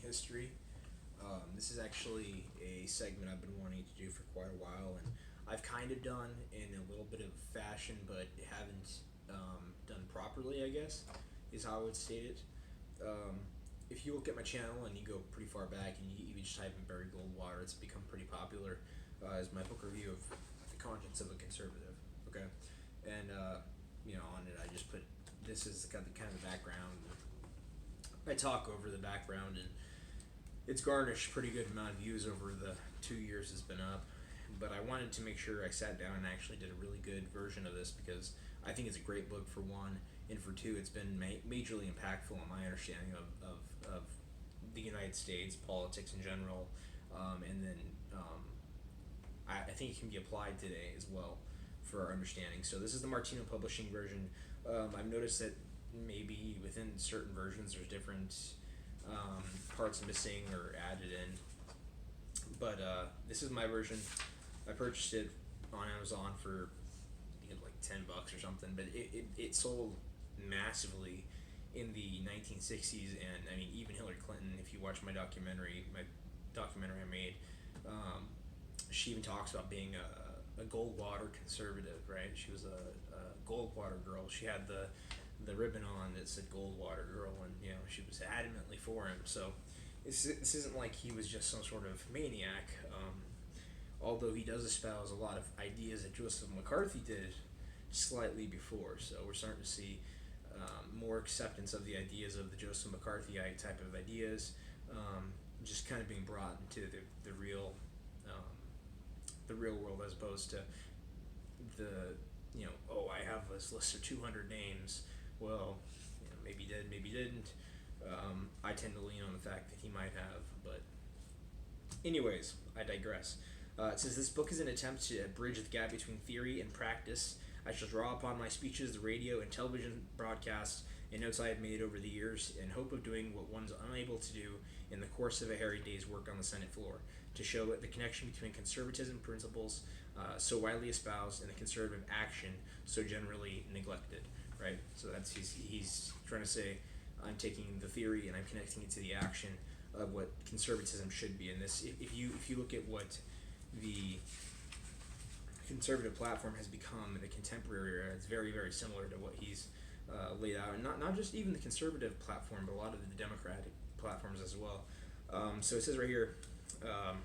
history. This is actually a segment I've been wanting to do for quite a while, and I've kind of done in a little bit of fashion, but haven't done properly, I guess, is how I would state it. Um, if you look at my channel and you go pretty far back and you just type in Barry Goldwater, it's become pretty popular as my book review of The Conscience of a Conservative. Okay, and on it I just put this is kind of the background. I talk over the background, and it's garnished a pretty good amount of views over the 2 years it's been up. But I wanted to make sure I sat down and actually did a really good version of this because I think it's a great book for one, and for two, it's been majorly impactful on my understanding of the United States, politics in general, and then I think it can be applied today as well for our understanding. So this is the Martino Publishing version. I've noticed that maybe within certain versions there's different parts missing or added in, but this is my version. I purchased it on Amazon for I think like $10 or something, but it sold massively in the 1960s, and I mean even Hillary Clinton. If you watch my documentary I made, she even talks about being a Goldwater conservative, right? She was a Goldwater girl. She had the ribbon on that said Goldwater girl, and she was adamantly for him. So this isn't like he was just some sort of maniac. Although he does espouse a lot of ideas that Joseph McCarthy did slightly before. So we're starting to see more acceptance of the ideas of the Joseph McCarthy type of ideas, just kind of being brought into the real world, as opposed to I have this list of 200 names. Well, maybe he did, maybe he didn't. I tend to lean on the fact that he might have, but anyways, I digress. It says this book is an attempt to bridge the gap between theory and practice. I shall draw upon my speeches, the radio and television broadcasts, and notes I have made over the years in hope of doing what one's unable to do in the course of a harried day's work on the Senate floor, to show the connection between conservatism principles so widely espoused and the conservative action so generally neglected. Right? So that's he's trying to say, I'm taking the theory and I'm connecting it to the action of what conservatism should be. And this, if you look at what the conservative platform has become in the contemporary era, it's very, very similar to what he's laid out, and not just even the conservative platform, but a lot of the Democratic platforms as well. So it says right here, the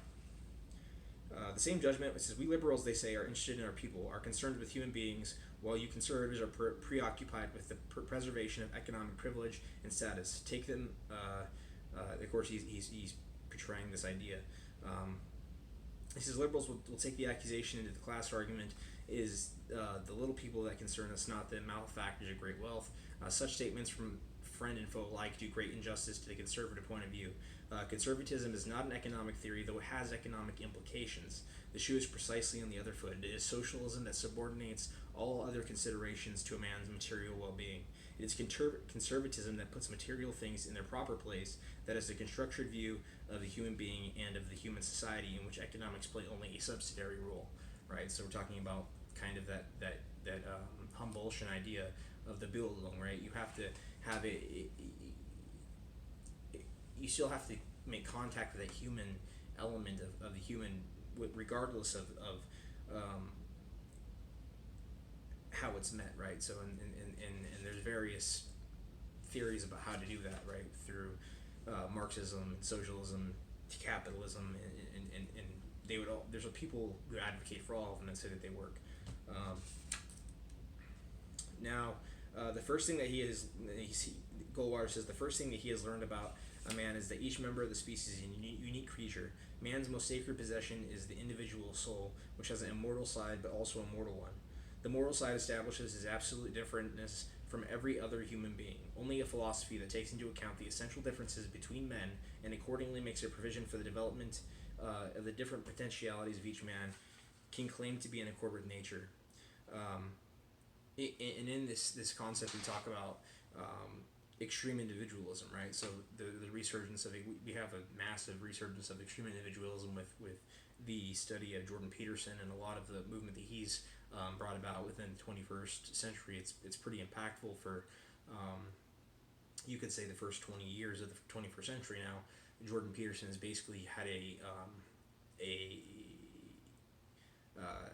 same judgment. It says, we liberals, they say, are interested in our people, are concerned with human beings, while you conservatives are preoccupied with the preservation of economic privilege and status. Take them. Of course, he's portraying this idea. He says liberals will take the accusation into the class argument is the little people that concern us, not the malefactors of great wealth. Such statements from friend and foe alike do great injustice to the conservative point of view. Conservatism is not an economic theory, though it has economic implications. The shoe is precisely on the other foot. It is socialism that subordinates all other considerations to a man's material well-being. It is conservatism that puts material things in their proper place, that is the constructed view of the human being and of the human society, in which economics play only a subsidiary role. Right? So we're talking about kind of that Humboldtian idea of the Bildung, right? You have to have you still have to make contact with that human element of the human, regardless of how it's met, right? So and there's various theories about how to do that, right? Through Marxism, socialism, capitalism, and they would all, there's people who advocate for all of them and say that they work. Now, the first thing that Goldwater says, the first thing that he has learned about a man is that each member of the species is a unique creature. Man's most sacred possession is the individual soul, which has an immortal side but also a mortal one. The moral side establishes his absolute differentness from every other human being. Only a philosophy that takes into account the essential differences between men and accordingly makes a provision for the development of the different potentialities of each man can claim to be in accord with nature. And in this concept, we talk about extreme individualism, right? So the resurgence of we have a massive resurgence of extreme individualism with the study of Jordan Peterson and a lot of the movement that he's brought about within the 21st century. It's pretty impactful for you could say the first 20 years of the 21st century now. Jordan Peterson has basically had a uh,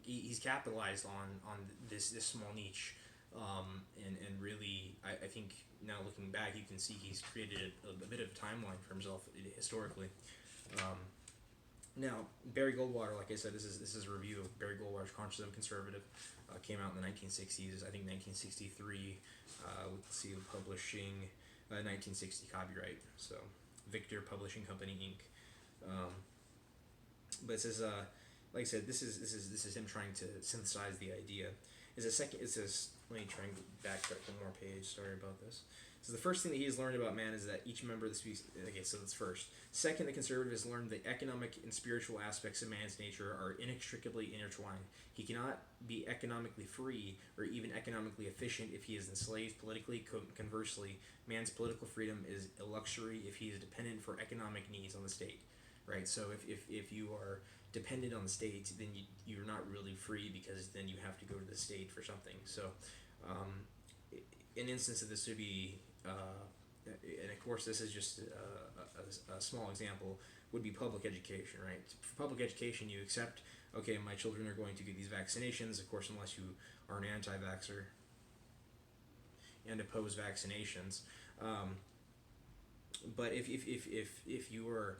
he's capitalized on this small niche, and really I think now looking back you can see he's created a bit of a timeline for himself historically. Um, Now, Barry Goldwater, like I said, this is a review of Barry Goldwater's Conscious and Conservative. Came out in the 1960s, I think 1963. Let's see, publishing, 1960 copyright. So, Victor Publishing Company Inc. Um, but it says, like I said, this is him trying to synthesize the idea. Is a second. It says, let me try and backtrack one more page. Sorry about this. So the first thing that he has learned about man is that each member of the species. Okay, so that's first. Second, the conservative has learned the economic and spiritual aspects of man's nature are inextricably intertwined. He cannot be economically free or even economically efficient if he is enslaved politically. Conversely, man's political freedom is a luxury if he is dependent for economic needs on the state. Right. So if you are dependent on the state, then you're not really free, because then you have to go to the state for something. So, an instance of this would be, and of course this is just a small example, would be public education, right? For public education, you accept, okay, my children are going to get these vaccinations, of course, unless you are an anti-vaxxer and oppose vaccinations. But if you are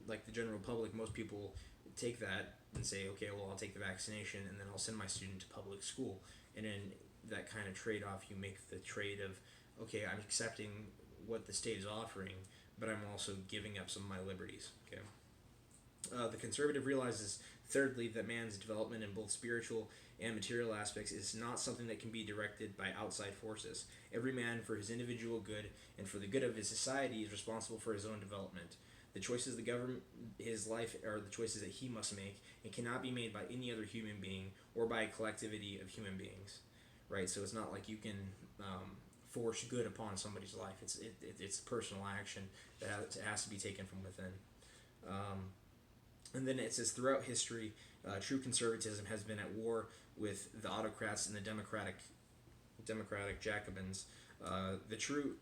like the general public, most people take that and say, okay, well, I'll take the vaccination and then I'll send my student to public school. And in that kind of trade-off, you make the trade of, okay, I'm accepting what the state is offering, but I'm also giving up some of my liberties. Okay. The conservative realizes, thirdly, that man's development in both spiritual and material aspects is not something that can be directed by outside forces. Every man, for his individual good and for the good of his society, is responsible for his own development. The choices that govern his life are the choices that he must make, and cannot be made by any other human being or by a collectivity of human beings. Right? So it's not like you can force good upon somebody's life. It's a personal action that has to be taken from within. And then it says, throughout history, true conservatism has been at war with the autocrats and the democratic Jacobins. The true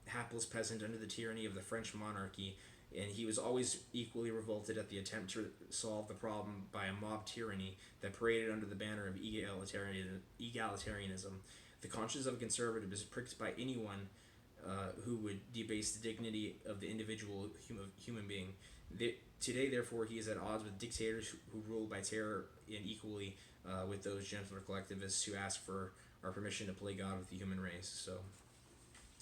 hapless peasant under the tyranny of the French monarchy, and he was always equally revolted at the attempt to solve the problem by a mob tyranny that paraded under the banner of egalitarianism. The conscience of a conservative is pricked by anyone who would debase the dignity of the individual human being. Today, therefore, he is at odds with dictators who rule by terror, and equally with those gentler collectivists who ask for our permission to play God with the human race. So,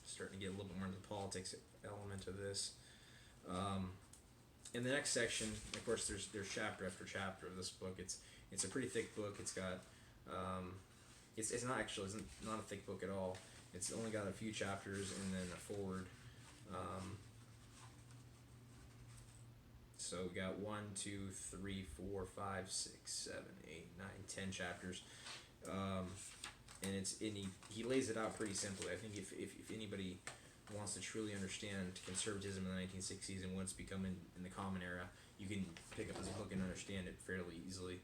starting to get a little bit more into the politics element of this. In the next section, of course, there's chapter after chapter of this book. It's a pretty thick book. It's got it's not a thick book at all. It's only got a few chapters and then a forward. So we got 1, 2, 3, 4, 5, 6, 7, 8, 9, 10 chapters. And he lays it out pretty simply. I think if anybody wants to truly understand conservatism in the 1960s and what it's become in the Common Era, you can pick up this book and understand it fairly easily.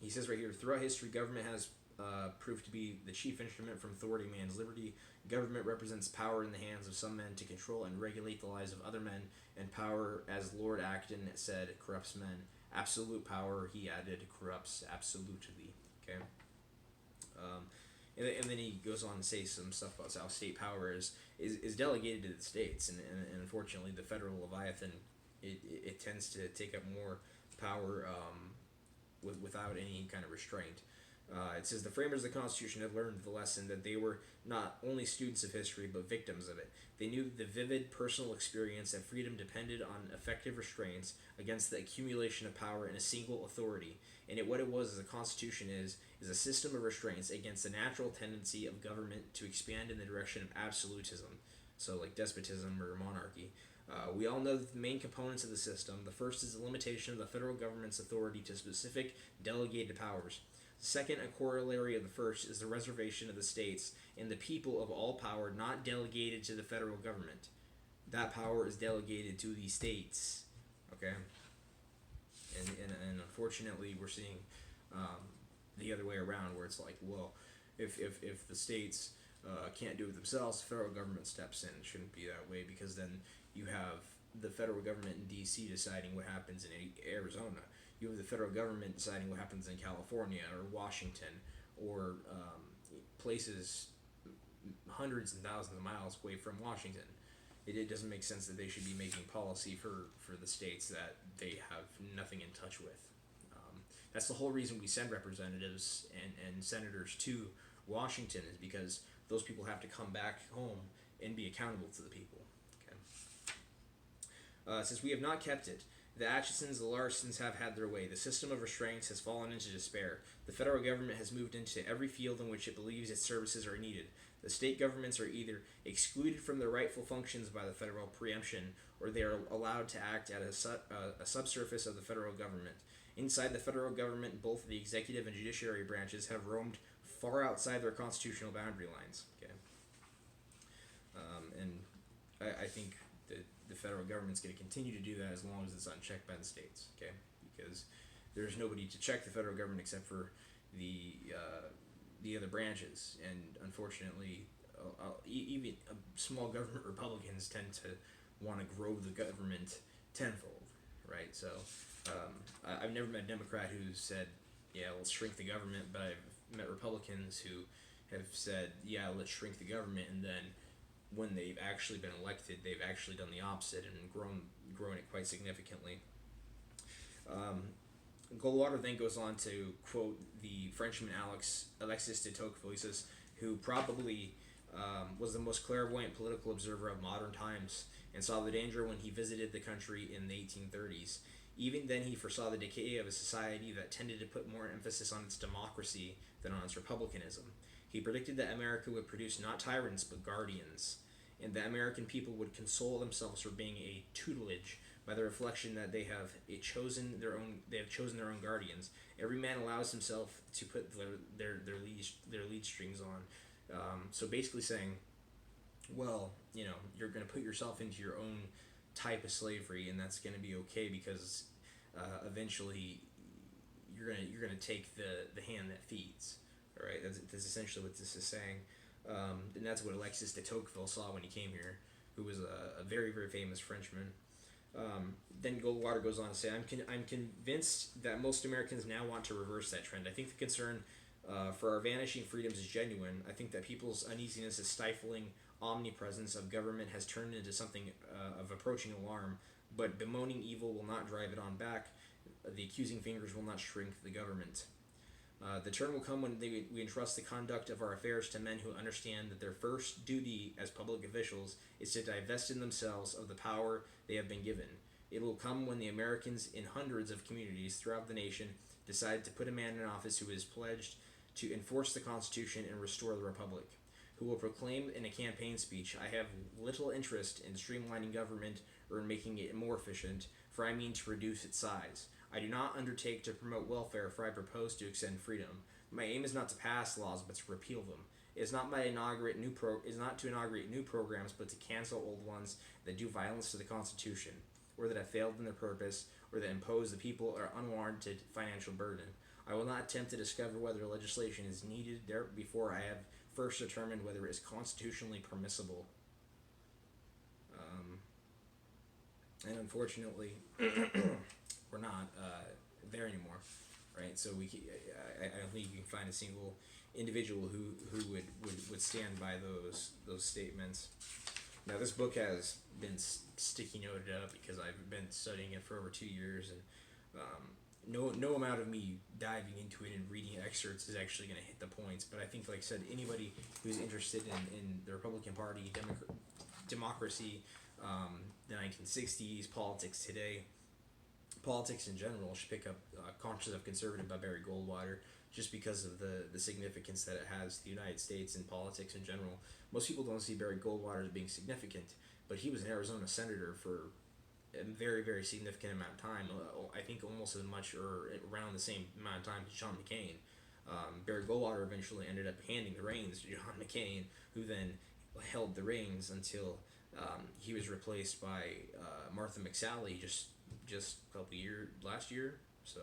He says right here, throughout history, government has proved to be the chief instrument from thwarting man's liberty. Government represents power in the hands of some men to control and regulate the lives of other men, and power, as Lord Acton said, corrupts men. Absolute power, he added, corrupts absolutely. Okay. And then he goes on to say some stuff about how state power is delegated to the states, and unfortunately the federal Leviathan, it tends to take up more power without any kind of restraint. It says the framers of the Constitution have learned the lesson that they were not only students of history but victims of it. They knew the vivid personal experience that freedom depended on effective restraints against the accumulation of power in a single authority. And what it was as a Constitution is a system of restraints against the natural tendency of government to expand in the direction of absolutism, so like despotism or monarchy. We all know that the main components of the system. The first is the limitation of the federal government's authority to specific delegated powers. Second, a corollary of the first is the reservation of the states and the people of all power not delegated to the federal government. That power is delegated to the states. Okay? And unfortunately, we're seeing the other way around, where it's like, well, if the states can't do it themselves, the federal government steps in. It shouldn't be that way, because then you have the federal government in D.C. deciding what happens in Arizona. You have the federal government deciding what happens in California or Washington or places hundreds and thousands of miles away from Washington. It doesn't make sense that they should be making policy for the states that they have nothing in touch with. That's the whole reason we send representatives and senators to Washington, is because those people have to come back home and be accountable to the people. Okay. Since we have not kept it, the Atchisons, the Larsons have had their way. The system of restraints has fallen into despair. The federal government has moved into every field in which it believes its services are needed. The state governments are either excluded from their rightful functions by the federal preemption, or they are allowed to act at a subsurface of the federal government. Inside the federal government, both the executive and judiciary branches have roamed far outside their constitutional boundary lines. Okay, and I think that the federal government's going to continue to do that as long as it's unchecked by the states. Okay, because there's nobody to check the federal government except for the other branches, and unfortunately, even small government Republicans tend to want to grow the government tenfold, right? So I've never met a Democrat who said, yeah, let's shrink the government, but I've met Republicans who have said, yeah, let's shrink the government, and then when they've actually been elected, they've actually done the opposite and grown it quite significantly. Goldwater then goes on to quote the Frenchman Alexis de Tocqueville. He says, who probably was the most clairvoyant political observer of modern times and saw the danger when he visited the country in the 1830s. Even then, he foresaw the decay of a society that tended to put more emphasis on its democracy than on its republicanism. He predicted that America would produce not tyrants but guardians, and that American people would console themselves for being a tutelage by the reflection that they have chosen their own guardians. Every man allows himself to put their lead strings on. So basically saying, well, you're going to put yourself into your own type of slavery, and that's going to be okay, because eventually you're gonna take the hand that feeds. All right, that's essentially what this is saying, and that's what Alexis de Tocqueville saw when he came here, who was a very, very famous Frenchman. Then Goldwater goes on to say, I'm convinced that most Americans now want to reverse that trend. I think the concern for our vanishing freedoms is genuine. I think that people's uneasiness at stifling omnipresence of government has turned into something of approaching alarm, but bemoaning evil will not drive it on back. The accusing fingers will not shrink the government. The turn will come when we entrust the conduct of our affairs to men who understand that their first duty as public officials is to divest in themselves of the power they have been given. It will come when the Americans in hundreds of communities throughout the nation decide to put a man in office who is pledged to enforce the Constitution and restore the Republic, who will proclaim in a campaign speech, I have little interest in streamlining government or in making it more efficient, for I mean to reduce its size. I do not undertake to promote welfare, for I propose to extend freedom. My aim is not to pass laws, but to repeal them. It is not to inaugurate new programs, but to cancel old ones that do violence to the Constitution, or that have failed in their purpose, or that impose the people an unwarranted financial burden. I will not attempt to discover whether legislation is needed there before I have first determined whether it is constitutionally permissible. And unfortunately, we're not there anymore, right? So I don't think you can find a single individual who would stand by those statements. Now, this book has been sticky noted up because I've been studying it for over 2 years, and no amount of me diving into it and reading excerpts is actually going to hit the points. But I think, like I said, anybody who's interested in the Republican Party, democracy, the 1960s, politics today, politics in general, should pick up Conscience of Conservative by Barry Goldwater, just because of the significance that it has to the United States and politics in general. Most people don't see Barry Goldwater as being significant, but he was an Arizona senator for a very, very significant amount of time. I think almost as much or around the same amount of time as John McCain. Barry Goldwater eventually ended up handing the reins to John McCain, who then held the reins until he was replaced by Martha McSally just a couple years last year. So,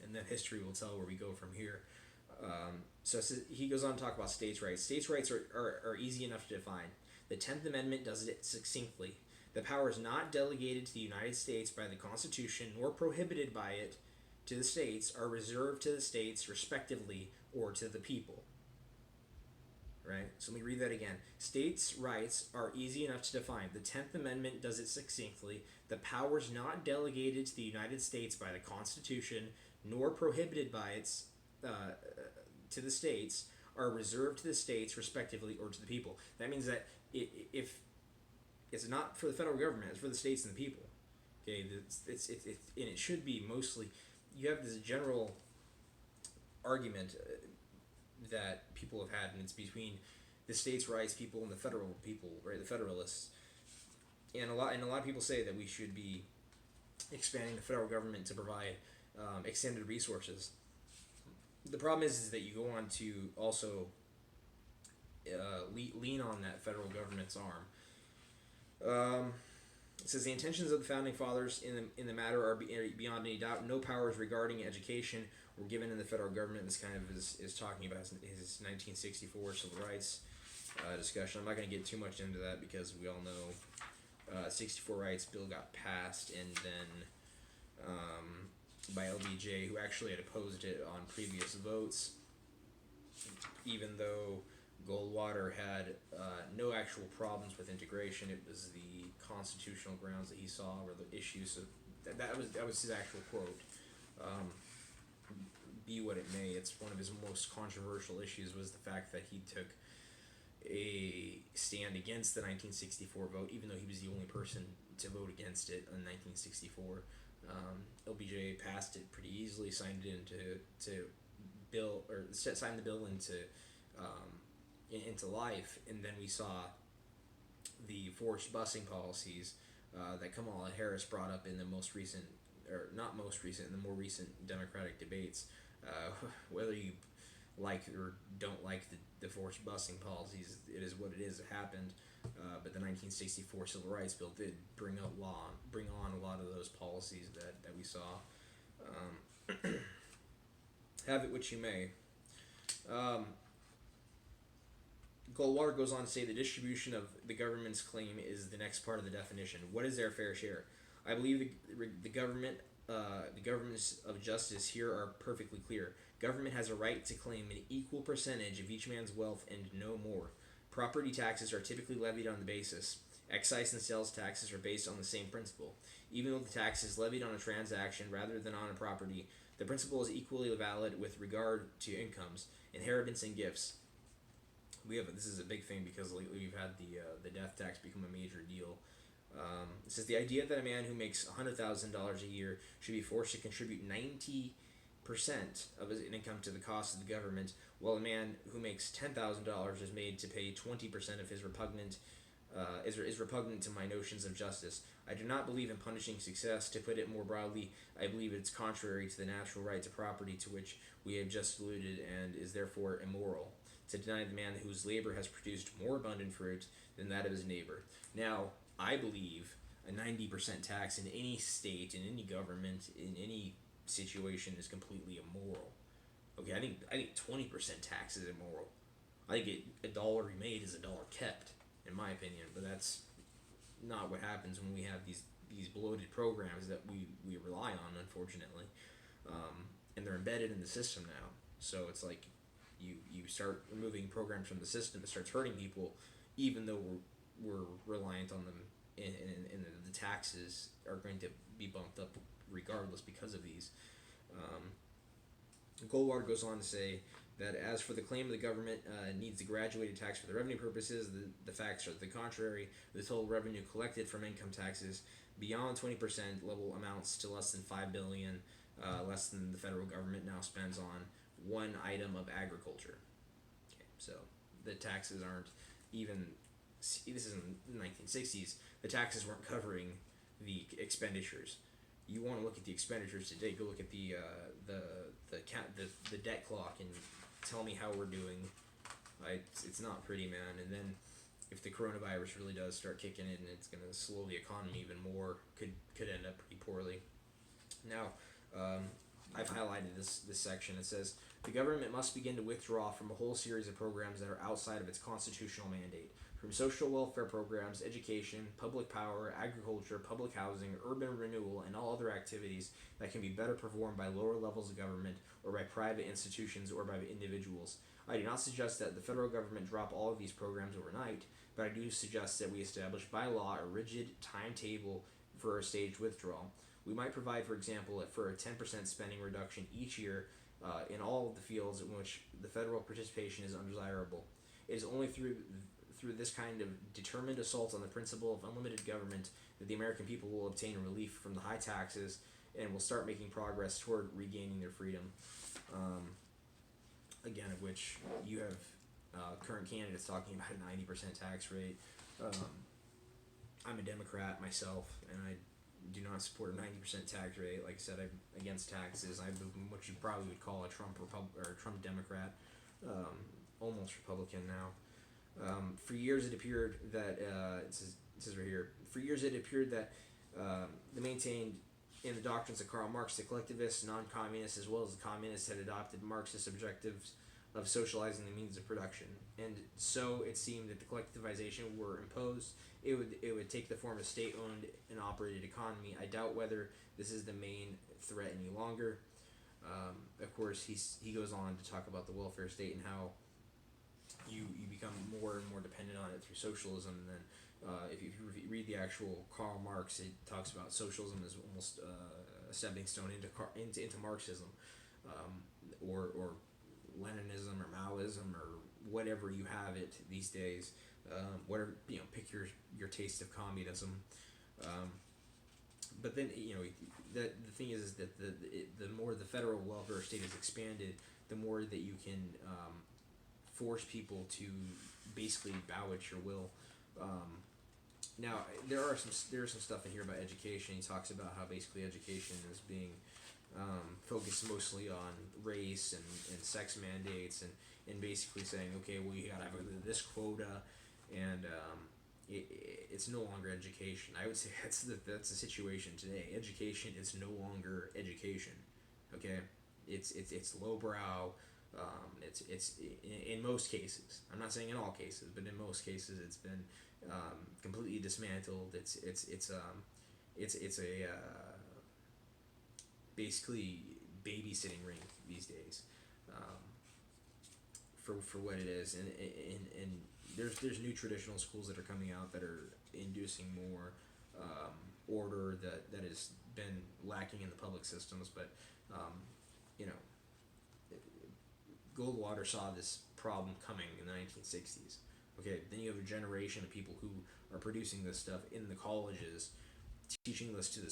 and then history will tell where we go from here. So he goes on to talk about states' rights. States' rights are easy enough to define. The 10th Amendment does it succinctly. The powers not delegated to the United States by the Constitution nor prohibited by it to the states are reserved to the states respectively or to the people. Right? So let me read that again. States' rights are easy enough to define. The 10th Amendment does it succinctly. The powers not delegated to the United States by the Constitution nor prohibited by its to the states are reserved to the states respectively or to the people. That means that if it's not for the federal government, it's for the states and the people. Okay, it's and it should be mostly. You have this general argument that people have had, and it's between the states' rights people and the federal people, right? The Federalists, and a lot of people say that we should be expanding the federal government to provide extended resources. The problem is that you go on to also lean on that federal government's arm. It says the intentions of the founding fathers in the matter are beyond any doubt. No powers regarding education were given in the federal government. This kind of is talking about his 1964 civil rights discussion. I'm not going to get too much into that because we all know 64 rights bill got passed, and then by LBJ, who actually had opposed it on previous votes, even though Goldwater had no actual problems with integration. It was the constitutional grounds that he saw were the issues. So that was his actual quote. Be what it may, it's one of his most controversial issues was the fact that he took a stand against the 1964 vote, even though he was the only person to vote against it in 1964. LBJ passed it pretty easily, signed it signed the bill into life, and then we saw the forced busing policies that Kamala Harris brought up in the most recent, or not most recent, in the more recent Democratic debates. Whether you like or don't like the forced busing policies, it is what it is. It happened, but the 1964 Civil Rights Bill did bring on a lot of those policies that we saw. Have it which you may. Goldwater goes on to say the distribution of the government's claim is the next part of the definition. What is their fair share? I believe the governments of justice here are perfectly clear. Government has a right to claim an equal percentage of each man's wealth and no more. Property taxes are typically levied on the basis. Excise and sales taxes are based on the same principle. Even though the tax is levied on a transaction rather than on a property, the principle is equally valid with regard to incomes, inheritance, and gifts. This is a big thing because lately we've had the death tax become a major deal. It says the idea that a man who makes $100,000 a year should be forced to contribute 90% of his income to the cost of the government, while a man who makes $10,000 is made to pay 20% of his is repugnant to my notions of justice. I do not believe in punishing success. To put it more broadly, I believe it's contrary to the natural right to property to which we have just alluded, and is therefore immoral to deny the man whose labor has produced more abundant fruit than that of his neighbor. Now, I believe a 90% tax in any state, in any government, in any situation is completely immoral. Okay, I think 20% tax is immoral. I think a dollar remade is a dollar kept, in my opinion. But that's not what happens when we have these bloated programs that we rely on, unfortunately, and they're embedded in the system now. So it's like you start removing programs from the system, it starts hurting people, even though we're reliant on them, and the taxes are going to be bumped up regardless because of these. Goldwater goes on to say that as for the claim of the government needs the graduated tax for the revenue purposes, the facts are the contrary. The total revenue collected from income taxes beyond 20% level amounts to less than $5 billion, less than the federal government now spends on one item of agriculture. Okay, so the taxes aren't even. This is in the 1960s. The taxes weren't covering the expenditures. You want to look at the expenditures today? Go look at the debt clock and tell me how we're doing. It's not pretty, man. And then if the coronavirus really does start kicking in, it's going to slow the economy even more. Could end up pretty poorly. Now, I've highlighted this section. It says The government must begin to withdraw from a whole series of programs that are outside of its constitutional mandate, from social welfare programs, education, public power, agriculture, public housing, urban renewal, and all other activities that can be better performed by lower levels of government or by private institutions or by individuals. I do not suggest that the federal government drop all of these programs overnight, but I do suggest that we establish by law a rigid timetable for a staged withdrawal. We might provide, for example, for a 10% spending reduction each year in all of the fields in which the federal participation is undesirable. It is only through this kind of determined assault on the principle of unlimited government that the American people will obtain relief from the high taxes and will start making progress toward regaining their freedom. Again, of which you have current candidates talking about a 90% tax rate. I'm a Democrat myself, and I do not support a 90% tax rate. Like I said, I'm against taxes. I'm what you probably would call a Trump Democrat, almost Republican now. For years, it appeared that it says right here. For years, it appeared that the maintained in the doctrines of Karl Marx, the collectivists, non-communists, as well as the communists, had adopted Marxist objectives of socializing the means of production, and so it seemed that the collectivization were imposed. It would take the form of state-owned and operated economy. I doubt whether this is the main threat any longer. Of course, he goes on to talk about the welfare state and how you become more and more dependent on it through socialism. And then if you read the actual Karl Marx, it talks about socialism as almost a stepping stone into Marxism, or Leninism or Maoism or whatever you have it these days. Whatever, pick your taste of communism. But then the thing is that the more the federal welfare state is expanded, the more that you can force people to basically bow at your will. Now there's some stuff in here about education. He talks about how basically education is being focused mostly on race and sex mandates, and basically saying, okay, well, you gotta have this quota, and it's no longer education. I would say that's the situation today. Education is no longer education. Okay, it's lowbrow. It's in most cases. I'm not saying in all cases, but in most cases, it's been completely dismantled. It's a basically babysitting ring these days, for what it is, and there's new traditional schools that are coming out that are inducing more order that has been lacking in the public systems, but Goldwater saw this problem coming in the 1960s. Okay, then you have a generation of people who are producing this stuff in the colleges, teaching this to the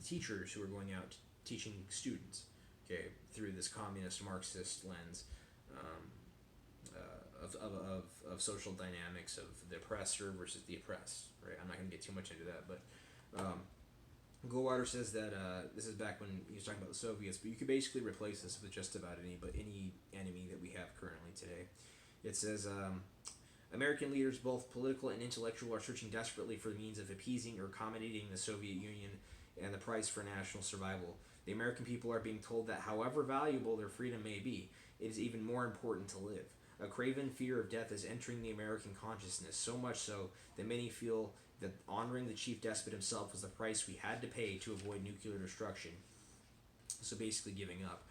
teachers who are going out teaching students, okay, through this communist Marxist lens of social dynamics of the oppressor versus the oppressed, right? I'm not going to get too much into that, but Goldwater says that this is back when he was talking about the Soviets, but you could basically replace this with just about any enemy that we have currently today. It says, American leaders, both political and intellectual, are searching desperately for the means of appeasing or accommodating the Soviet Union and the price for national survival. The American people are being told that however valuable their freedom may be, it is even more important to live. A craven fear of death is entering the American consciousness, so much so that many feel that honoring the chief despot himself was the price we had to pay to avoid nuclear destruction. So basically giving up.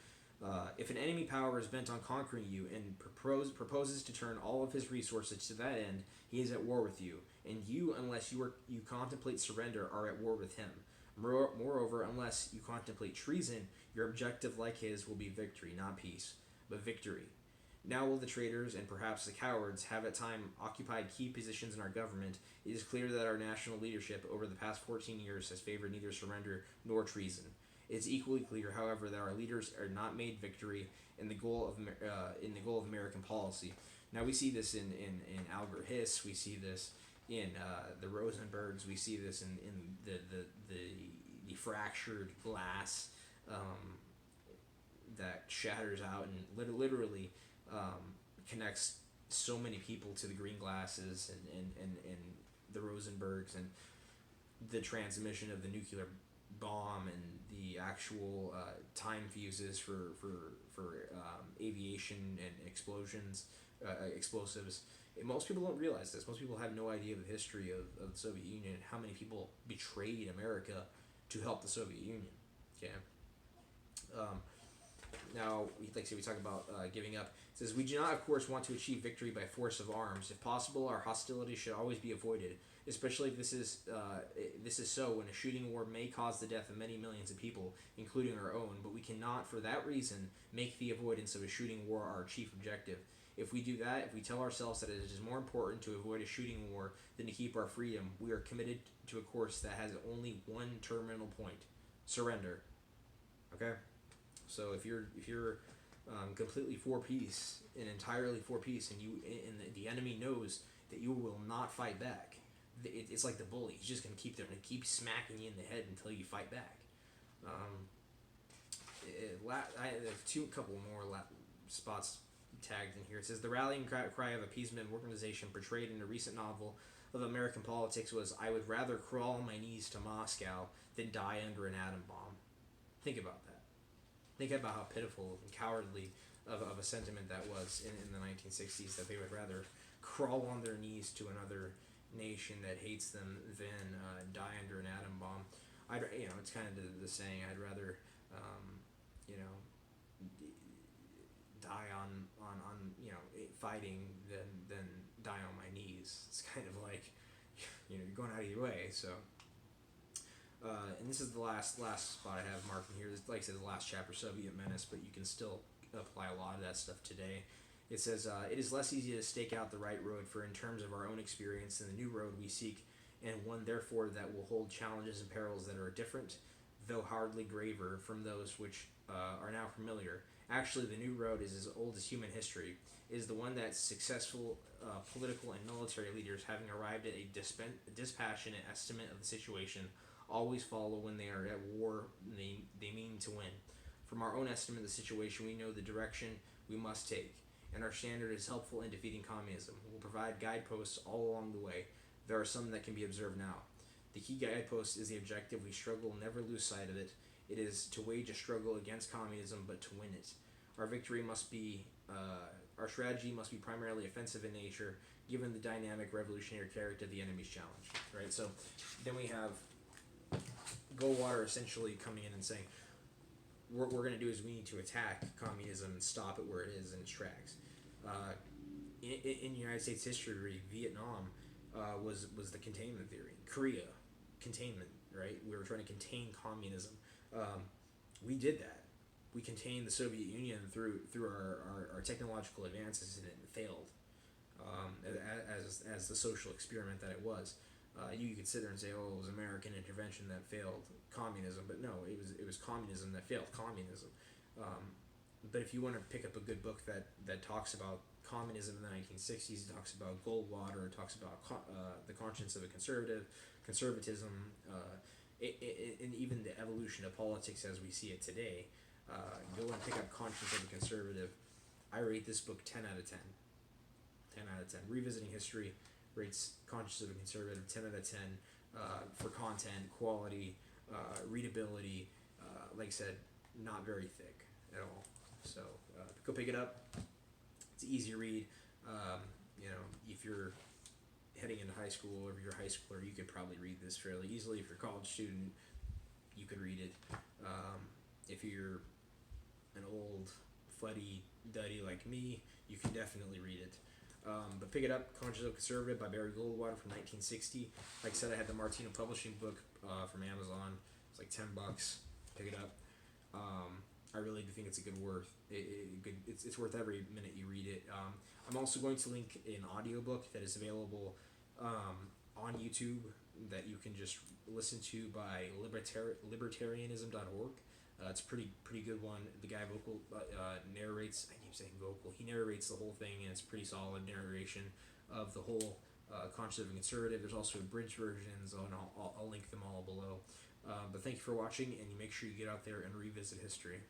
If an enemy power is bent on conquering you and proposes to turn all of his resources to that end, he is at war with you, and you, unless you contemplate surrender, are at war with him. Moreover, unless you contemplate treason, your objective, like his, will be victory, not peace, but victory. Now will the traitors, and perhaps the cowards, have at time occupied key positions in our government. It is clear that our national leadership over the past 14 years has favored neither surrender nor treason. It is equally clear, however, that our leaders are not made victory in the goal of American policy. Now we see this in Albert Hiss. We see this in the Rosenbergs. We see this in the fractured glass that shatters out and literally connects so many people to the green glasses and the Rosenbergs, and the transmission of the nuclear bomb and the actual time fuses for aviation and explosives. And most people don't realize this. Most people have no idea of the history of the Soviet Union and how many people betrayed America to help the Soviet Union. Okay. Um, Now, like I say, we talk about giving up. It says, we do not, of course, want to achieve victory by force of arms. If possible, our hostility should always be avoided, especially if this is so when a shooting war may cause the death of many millions of people, including our own. But we cannot, for that reason, make the avoidance of a shooting war our chief objective. If we do that, if we tell ourselves that it is more important to avoid a shooting war than to keep our freedom, we are committed to a course that has only one terminal point: surrender. Okay. So if you're completely for peace and entirely for peace, and the enemy knows that you will not fight back, it's like the bully. He's just gonna keep there and keep smacking you in the head until you fight back. I have couple more spots tagged in here. It says the rallying cry of appeasement organization portrayed in a recent novel of American politics was, "I would rather crawl on my knees to Moscow than die under an atom bomb." Think about that. Think about how pitiful and cowardly of a sentiment that was in the 1960s, that they would rather crawl on their knees to another nation that hates them than die under an atom bomb. It's kind of the saying, I'd rather, you know, die on fighting than die on my knees. It's kind of like, you're going out of your way, so. And this is the last spot I have marked in here. This, like I said, the last chapter, Soviet Menace, but you can still apply a lot of that stuff today. It says, it is less easy to stake out the right road for in terms of our own experience than the new road we seek, and one therefore that will hold challenges and perils that are different, though hardly graver, from those which are now familiar. Actually, the new road is as old as human history. It is the one that successful political and military leaders, having arrived at a dispassionate estimate of the situation, always follow when they are at war they mean to win. From our own estimate of the situation, we know the direction we must take, and our standard is helpful in defeating communism. We will provide guideposts all along the way. There are some that can be observed now. The key guidepost is the objective. We struggle, never lose sight of it. It is to wage a struggle against communism, but to win it. Our victory must be, our strategy must be primarily offensive in nature, given the dynamic revolutionary character of the enemy's challenge. Right. So then we have Goldwater essentially coming in and saying, what we're going to do is we need to attack communism and stop it where it is in its tracks. In United States history, Vietnam was the containment theory. Korea, containment, right? We were trying to contain communism. We did that. We contained the Soviet Union through our technological advances, and it failed as the social experiment that it was. You could sit there and say, "Oh, it was American intervention that failed communism," but no, it was communism that failed communism. But if you want to pick up a good book that talks about communism in the 1960s, it talks about Goldwater, it talks about the conscience of a conservatism, and even the evolution of politics as we see it today. Go and pick up Conscience of a Conservative. I rate this book 10 out of 10. 10 out of 10. Revisiting History rates Conscience of a Conservative 10 out of 10 for content, quality, readability. Like I said, not very thick at all. So go pick it up. It's an easy read. If you're heading into high school, or if you're a high schooler, you could probably read this fairly easily. If you're a college student, you could read it. If you're an old fuddy-duddy like me, you can definitely read it. But pick it up, Conscience of a Conservative by Barry Goldwater from 1960. Like I said, I had the Martino Publishing book from Amazon. It's like $10. Pick it up. I really do think it's a good worth. It's worth every minute you read it. I'm also going to link an audiobook that is available on YouTube that you can just listen to by libertarianism.org. It's a pretty good one. The guy narrates. I keep saying vocal. He narrates the whole thing, and it's pretty solid narration of the whole Conscience of a Conservative. There's also abridged versions, and I'll link them all below. But thank you for watching, and you make sure you get out there and revisit history.